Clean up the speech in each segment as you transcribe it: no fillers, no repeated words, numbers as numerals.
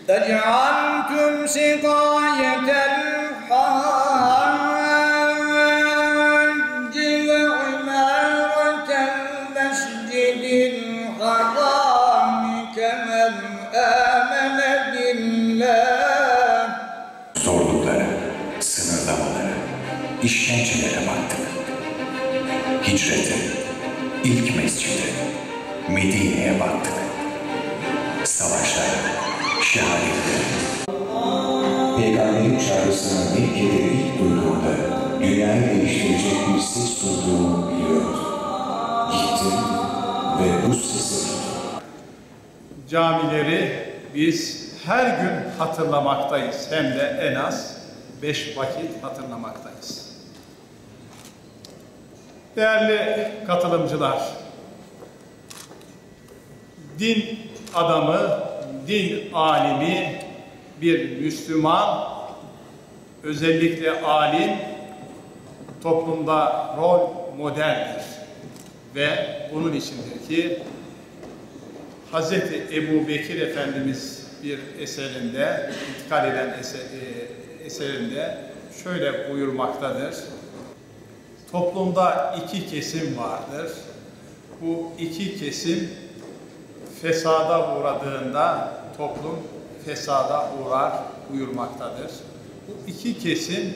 اَجْعَلْتُمْ سِقَايَةَ الْحَاجِّ وَعِمَارَةَ الْمَسْجِدِ الْحَرَامِ كَمَنْ آمَنَ بِاللّٰهِ. Zorluklara, sınırlamalara, işkencelere baktık. Hicrete, ilk mescide, Medine'ye baktık. Savaşlara, şehadetlere. Peygamberin çağrısına Mekke'de ilk duyduğunda dünyayı değiştirecek bir ses duyduğumu biliyordum. Gittim ve bu sesi duydum. Camileri biz her gün hatırlamaktayız. Hem de en az 5 vakit hatırlamaktayız. Değerli katılımcılar, din adamı, din alimi, bir Müslüman, özellikle alim, toplumda rol modeldir. Ve bunun içindir ki Hz. Ebu Bekir Efendimiz bir eserinde, intikal eden eserinde şöyle buyurmaktadır. Toplumda iki kesim vardır. Bu iki kesim fesada uğradığında toplum fesada uğrar buyurmaktadır. Bu iki kesim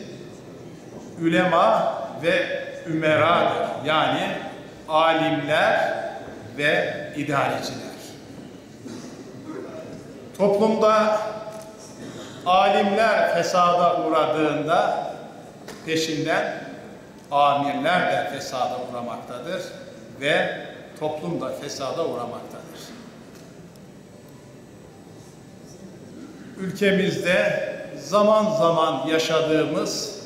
ülema ve ümeradır. Yani alimler ve idareciler. Toplumda alimler fesada uğradığında peşinden amirler de fesada uğramaktadır ve toplum da fesada uğramaktadır. Ülkemizde zaman zaman yaşadığımız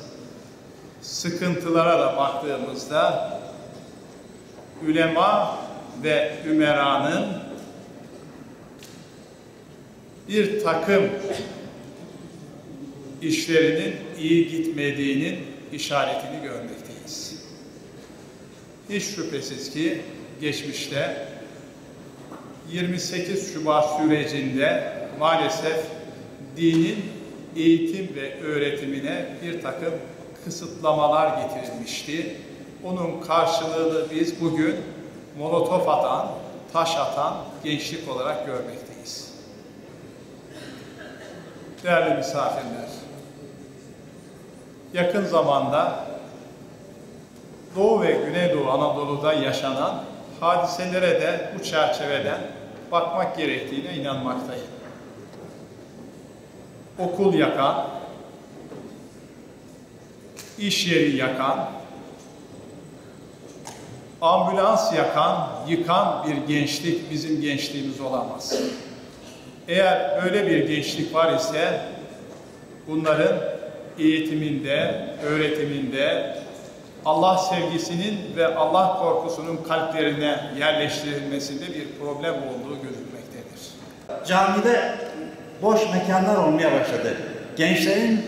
sıkıntılara da baktığımızda ülema ve ümeranın bir takım işlerinin iyi gitmediğinin işaretini görmekteyiz. Hiç şüphesiz ki geçmişte 28 Şubat sürecinde maalesef dinin eğitim ve öğretimine bir takım kısıtlamalar getirilmişti. Onun karşılığını biz bugün molotof atan, taş atan gençlik olarak görmekteyiz. Değerli misafirler, yakın zamanda Doğu ve Güneydoğu Anadolu'da yaşanan hadiselere de bu çerçeveden bakmak gerektiğine inanmaktayım. Okul yakan, iş yeri yakan, ambulans yakan, yıkan bir gençlik bizim gençliğimiz olamaz. Eğer böyle bir gençlik var ise bunların eğitiminde, öğretiminde Allah sevgisinin ve Allah korkusunun kalplerine yerleştirilmesinde bir problem olduğu gözükmektedir. Camide boş mekanlar olmaya başladı. Gençlerin,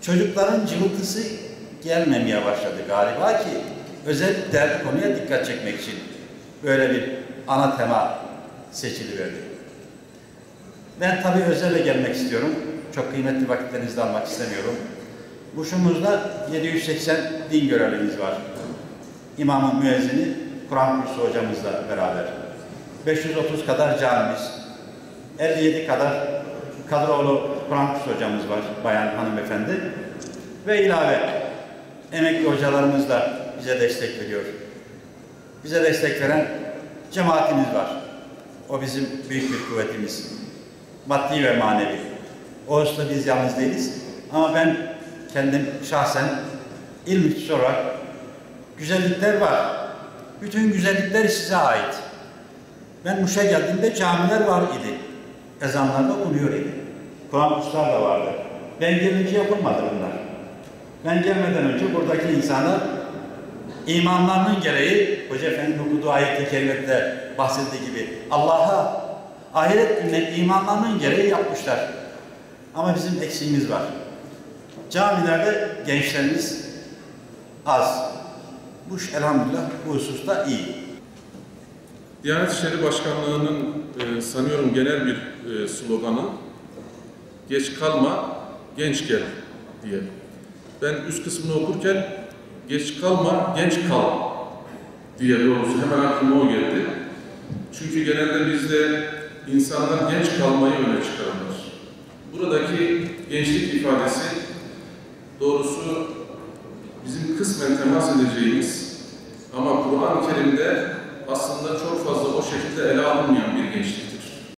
çocukların cıvıltısı gelmemeye başladı galiba ki özellikle konuya dikkat çekmek için böyle bir ana tema seçiliverdi. Ben tabii özele gelmek istiyorum. Çok kıymetli vakitlerinizi almak istemiyorum. Muş'umuzda 780 din görevlimiz var. İmamın müezzini, Kur'an kursu hocamızla beraber. 530 kadar camimiz, 57 kadar kadrolu Kur'an kursu hocamız var, bayan hanımefendi. Ve ilave emekli hocalarımız da bize destek veriyor. Bize destek veren cemaatimiz var. O bizim büyük bir kuvvetimiz. Maddi ve manevi. O hususta biz yalnız değiliz. Ama ben kendim şahsen ilmihçisi olarak güzellikler var. Bütün güzellikler size ait. Ben Muş'a geldiğimde camiler var idi. Ezanlar da okunuyor idi. Kur'an kurslar da vardı. Ben gelince yapılmadı bunlar. Ben gelmeden önce buradaki insanlar imanlarının gereği, Hoca Efendi'nin okuduğu ayet-i kerimede bahsettiği gibi Allah'a, ahiret gününe imanlarının gereği yapmışlar. Ama bizim eksiğimiz var. Camilerde gençlerimiz az. Bu elhamdülillah bu hususta iyi. Diyanet İşleri Başkanlığı'nın sanıyorum genel bir sloganı geç kalma, genç gel diye. Ben üst kısmını okurken geç kalma, genç kal diye doğrusu hemen aklıma o geldi. Çünkü genelde bizde insanlar genç kalmayı öne çıkarırlar. Buradaki gençlik ifadesi doğrusu bizim kısmen temas edeceğimiz ama Kur'an-ı Kerim'de aslında çok fazla o şekilde ele alınmayan bir gençlik